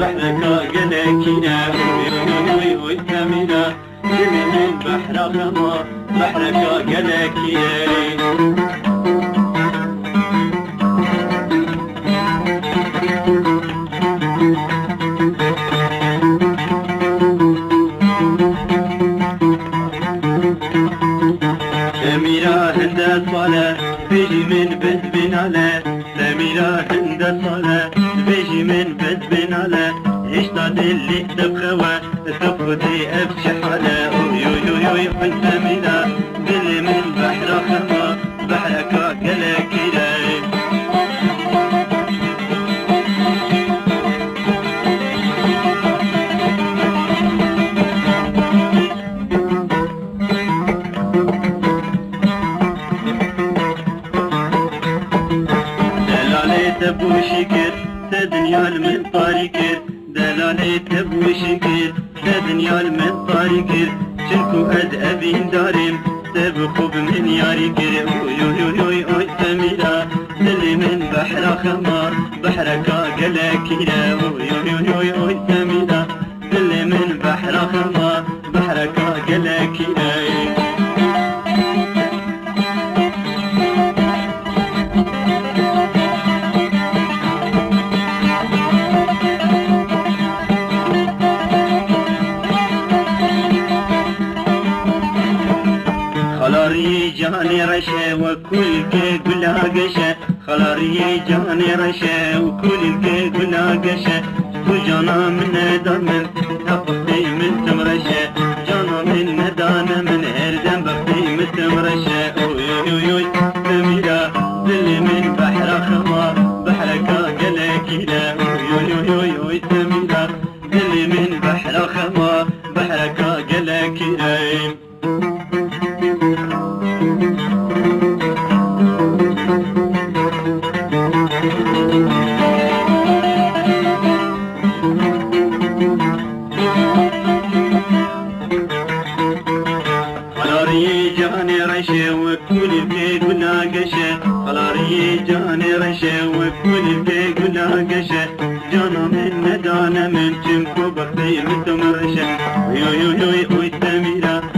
بحرك قلكينا وي سميرة دلي من بحر خما بحرك قلكينا سميرة هند الصلاة بيجي من بيت بنالة سميرة هند الصلاة بيجي من بيت بنالة اشتاد اللي تبخوة تبخدي ابشي حالة يوي سميرة دلي من بحر خما بحرك قلكينا تبو شكر تدنيا من طريقر دلالي تبو شكر تدنيا من طريقر شنكو اد ابين دارم تبخب من ياريكر يوي سميرة دلي من بحر خمار بحرك قلكينا يوي سميرة دلي من بحر خمار بحرك قلكينا خلاري جاني رشا وكل كي قلا قشا خلاري جاني رشا وكل كي قلا قشا وجانا من دمن تبختي من تمرشا جانا من دانا من هردم بختي من تمرشا يوي سميرة دلي من بحر خما بحرك قلكينا يوي سميرة دلي من بحر خما بحرك قلكينا خلاري جاني رشا وكل الكي قلنا قشا خلاري جاني رشا وكل الكي قلنا قشا جانا من ندانا من جنكو بختي متمرشا يوي سميرة